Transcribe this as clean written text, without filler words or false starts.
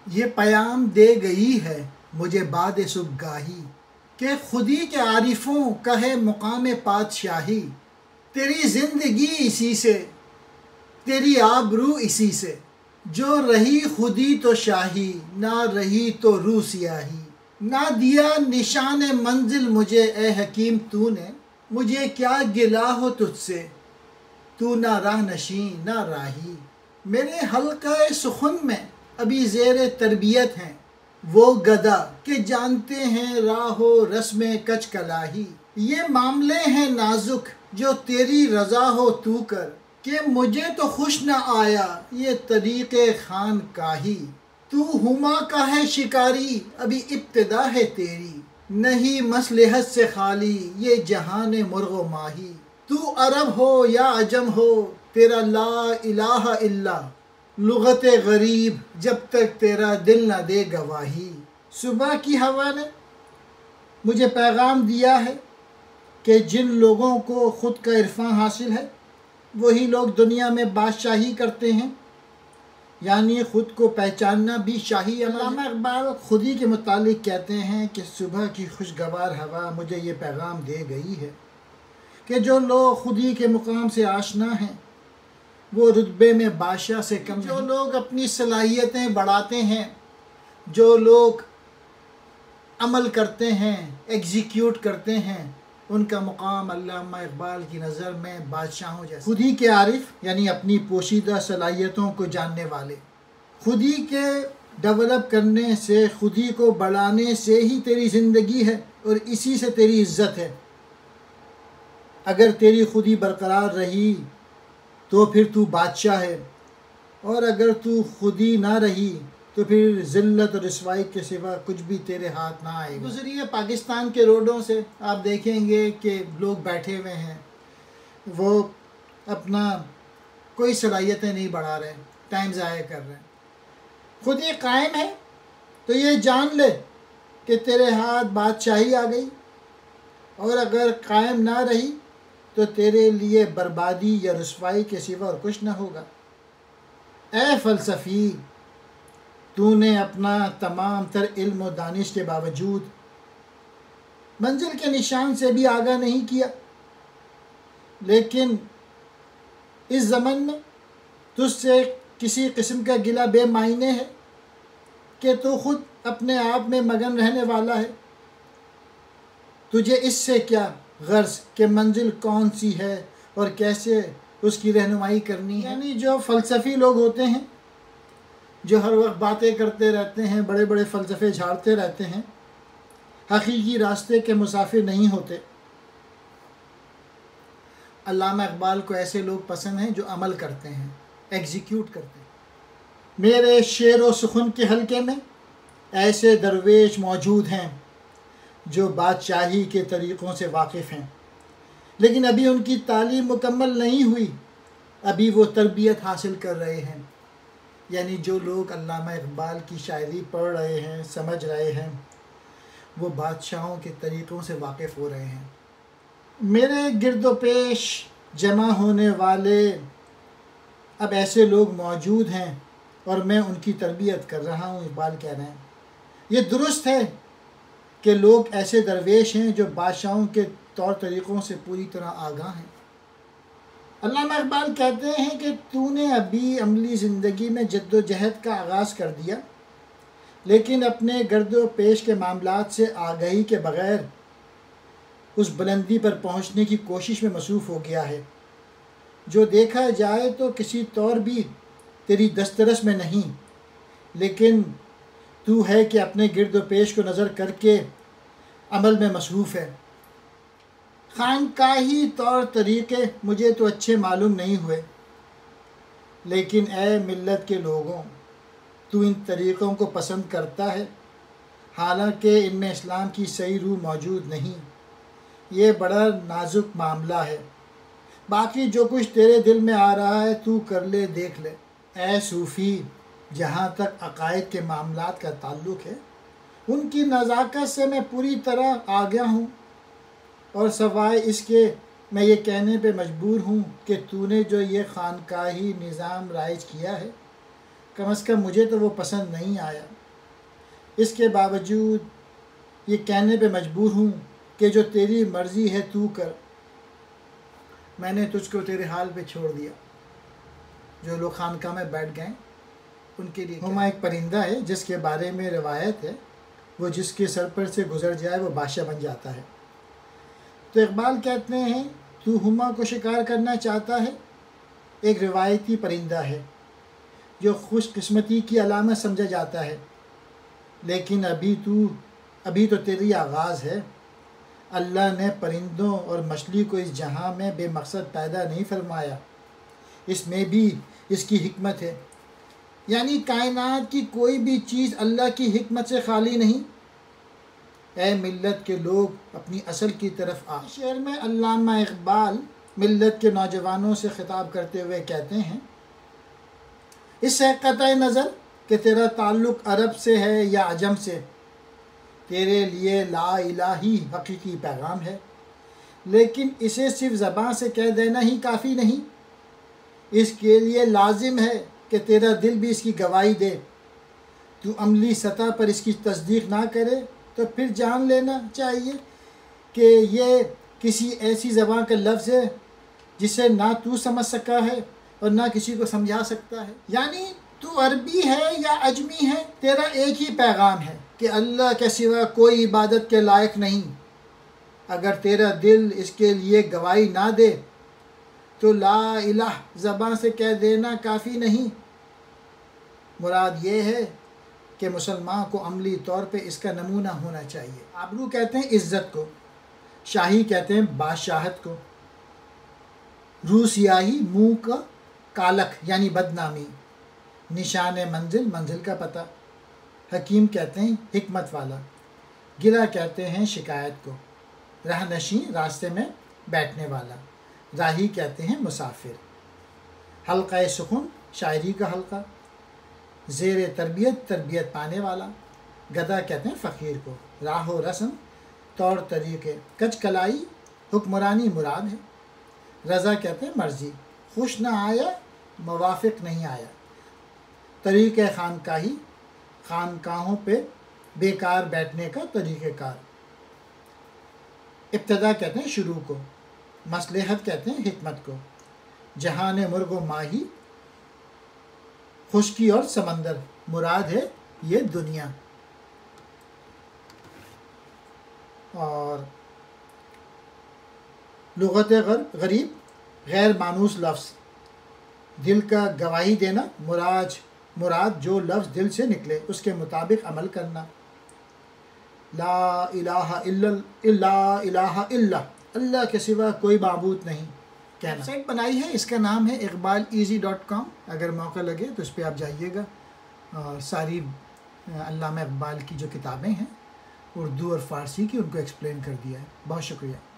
یہ پیام دے گئی ہے مجھے باد صبحگاہی کہ خودی کے عارفوں کا ہے مقام پادشاہی، تیری زندگی اسی سے، تیری آبرو اسی سے، جو رہی خودی تو شاہی، نہ رہی تو روح سیاہی، نہ دیا نشان منزل مجھے اے حکیم تو نے، مجھے کیا گلہ ہو تجھ سے، تو نہ راہ نشین نہ راہی، میرے حلقہ سخن میں ابھی زیر تربیت ہیں وہ گدا کہ جانتے ہیں راہ و رسم کچ کلاہی، یہ معاملے ہیں نازک جو تیری رضا ہو تو کر، کہ مجھے تو خوش نہ آیا یہ طریق خان کاہی، تو ہما کا ہے شکاری ابھی ابتدا ہے تیری، نہیں مصلحت سے خالی یہ جہان مرغ و ماہی، تو عرب ہو یا عجم ہو تیرا لا الہ الا لغت غریب جب تک تیرا دل نہ دے گواہی۔ صبح کی ہوا نے مجھے پیغام دیا ہے کہ جن لوگوں کو خود کا عرفان حاصل ہے وہی لوگ دنیا میں بادشاہی کرتے ہیں، یعنی خود کو پہچاننا بھی شاہی عمل ہے۔ علامہ اقبال خودی کے متعلق کہتے ہیں کہ صبح کی خوشگوار ہوا مجھے یہ پیغام دے گئی ہے کہ جو لوگ خودی کے مقام سے آشنا ہیں وہ رتبے میں بادشاہ سے کم نہیں، جو لوگ اپنی صلاحیتیں بڑھاتے ہیں، جو لوگ عمل کرتے ہیں، ایگزیکیوٹ کرتے ہیں، ان کا مقام علامہ اقبال کی نظر میں بادشاہوں جیسا۔ خودی کے عارف یعنی اپنی پوشیدہ صلاحیتوں کو جاننے والے، خودی کے ڈیولپ کرنے سے، خودی کو بڑھانے سے ہی تیری زندگی ہے اور اسی سے تیری عزت ہے۔ اگر تیری خودی برقرار رہی تو پھر تو بادشاہ ہے، اور اگر تو خودی نہ رہی تو پھر ذلت اور رسوائی کے سوا کچھ بھی تیرے ہاتھ نہ آئے گا۔ گزریے پاکستان کے روڈوں سے آپ دیکھیں گے کہ لوگ بیٹھے ہوئے ہیں، وہ اپنا کوئی صلاحیتیں نہیں بڑھا رہے، ٹائم ضائع کر رہے ہیں۔ خودی قائم ہے تو یہ جان لے کہ تیرے ہاتھ بادشاہی آ گئی، اور اگر قائم نہ رہی تو تیرے لیے بربادی یا رسوائی کے سوا اور کچھ نہ ہوگا۔ اے فلسفی، تو نے اپنا تمام تر علم و دانش کے باوجود منزل کے نشان سے بھی آگاہ نہیں کیا، لیکن اس زمن میں تجھ سے کسی قسم کا گلہ بے معنی ہے کہ تو خود اپنے آپ میں مگن رہنے والا ہے۔ تجھے اس سے کیا غرض کہ منزل کون سی ہے اور کیسے اس کی رہنمائی کرنی ہے؟ یعنی جو فلسفی لوگ ہوتے ہیں، جو ہر وقت باتیں کرتے رہتے ہیں، بڑے بڑے فلسفے جھاڑتے رہتے ہیں، حقیقی راستے کے مسافر نہیں ہوتے۔ علامہ اقبال کو ایسے لوگ پسند ہیں جو عمل کرتے ہیں، ایگزیکیوٹ کرتے ہیں۔ میرے شعر و سخن کے حلقے میں ایسے درویش موجود ہیں جو بادشاہی کے طریقوں سے واقف ہیں، لیکن ابھی ان کی تعلیم مکمل نہیں ہوئی، ابھی وہ تربیت حاصل کر رہے ہیں۔ یعنی جو لوگ علامہ اقبال کی شاعری پڑھ رہے ہیں، سمجھ رہے ہیں، وہ بادشاہوں کے طریقوں سے واقف ہو رہے ہیں۔ میرے گرد و پیش جمع ہونے والے اب ایسے لوگ موجود ہیں اور میں ان کی تربیت کر رہا ہوں، اقبال کہہ رہے ہیں۔ یہ درست ہے کہ لوگ ایسے درویش ہیں جو بادشاہوں کے طور طریقوں سے پوری طرح آگاہ ہیں۔ علامہ اقبال کہتے ہیں کہ تو نے ابھی عملی زندگی میں جد و جہد کا آغاز کر دیا، لیکن اپنے گرد و پیش کے معاملات سے آگاہی کے بغیر اس بلندی پر پہنچنے کی کوشش میں مصروف ہو گیا ہے جو دیکھا جائے تو کسی طور بھی تیری دسترس میں نہیں، لیکن تو ہے کہ اپنے گرد و پیش کو نظر کر کے عمل میں مصروف ہے۔ خانقاہی طور طریقے مجھے تو اچھے معلوم نہیں ہوئے، لیکن اے ملت کے لوگوں، تو ان طریقوں کو پسند کرتا ہے، حالانکہ ان میں اسلام کی صحیح روح موجود نہیں۔ یہ بڑا نازک معاملہ ہے، باقی جو کچھ تیرے دل میں آ رہا ہے تو کر لے، دیکھ لے۔ اے صوفی، جہاں تک عقائد کے معاملات کا تعلق ہے ان کی نزاکت سے میں پوری طرح آگاہ ہوں، اور سوائے اس کے میں یہ کہنے پہ مجبور ہوں کہ تو نے جو یہ خانقاہی نظام رائج کیا ہے، کم از کم مجھے تو وہ پسند نہیں آیا۔ اس کے باوجود یہ کہنے پہ مجبور ہوں کہ جو تیری مرضی ہے تو کر، میں نے تجھ کو تیرے حال پہ چھوڑ دیا۔ جو لوگ خانقاہ میں بیٹھ گئے ان کے لیے ہما ایک پرندہ ہے جس کے بارے میں روایت ہے وہ جس کے سر پر سے گزر جائے وہ بادشاہ بن جاتا ہے۔ تو اقبال کہتے ہیں تو ہما کو شکار کرنا چاہتا ہے، ایک روایتی پرندہ ہے جو خوش قسمتی کی علامت سمجھا جاتا ہے، لیکن ابھی تو تیری آغاز ہے۔ اللہ نے پرندوں اور مچھلی کو اس جہاں میں بے مقصد پیدا نہیں فرمایا، اس میں بھی اس کی حکمت ہے، یعنی کائنات کی کوئی بھی چیز اللہ کی حکمت سے خالی نہیں۔ اے ملت کے لوگ اپنی اصل کی طرف آ۔ شعر میں علامہ اقبال ملت کے نوجوانوں سے خطاب کرتے ہوئے کہتے ہیں، اس سے قطع نظر کہ تیرا تعلق عرب سے ہے یا عجم سے، تیرے لیے لا الہ ہی حقیقی پیغام ہے، لیکن اسے صرف زبان سے کہہ دینا ہی کافی نہیں، اس کے لیے لازم ہے کہ تیرا دل بھی اس کی گواہی دے۔ تو عملی سطح پر اس کی تصدیق نہ کرے تو پھر جان لینا چاہیے کہ یہ کسی ایسی زبان کا لفظ ہے جسے نہ تو سمجھ سکا ہے اور نہ کسی کو سمجھا سکتا ہے۔ یعنی تو عربی ہے یا عجمی ہے، تیرا ایک ہی پیغام ہے کہ اللہ کے سوا کوئی عبادت کے لائق نہیں۔ اگر تیرا دل اس کے لیے گواہی نہ دے تو لا الہ زبان سے کہہ دینا کافی نہیں۔ مراد یہ ہے کہ مسلمان کو عملی طور پہ اس کا نمونہ ہونا چاہیے۔ آبرو کہتے ہیں عزت کو، شاہی کہتے ہیں بادشاہت کو، رو سیاہی منہ کا کالک یعنی بدنامی، نشان منزل منزل کا پتہ، حکیم کہتے ہیں حکمت والا، گرہ کہتے ہیں شکایت کو، راہ نشین راستے میں بیٹھنے والا، راہی کہتے ہیں مسافر، حلقہ سخن شاعری کا حلقہ، زیر تربیت تربیت پانے والا، گدھا کہتے ہیں فقیر کو، راہ و رسم طور طریقے، کچ کلائی حکمرانی مراد ہے، رضا کہتے ہیں مرضی، خوش نہ آیا موافق نہیں آیا، طریقہ خانقاہی خانقاہوں پہ بیکار بیٹھنے کا طریقہ کار، ابتدا کہتے ہیں شروع کو، مصلحت کہتے ہیں حکمت کو، جہان مرغ و ماہی خشکی اور سمندر مراد ہے یہ دنیا۔ اور لغت غریب غیر مانوس لفظ، دل کا گواہی دینا، مراد جو لفظ دل سے نکلے اس کے مطابق عمل کرنا، لا الہ الا اللہ کے سوا کوئی معبود نہیں کہنا۔ سائٹ بنائی ہے، اس کا نام ہے اقبالیزی.com، اگر موقع لگے تو اس پہ آپ جائیے گا، اور ساری علامہ اقبال کی جو کتابیں ہیں اردو اور فارسی کی ان کو ایکسپلین کر دیا ہے۔ بہت شکریہ۔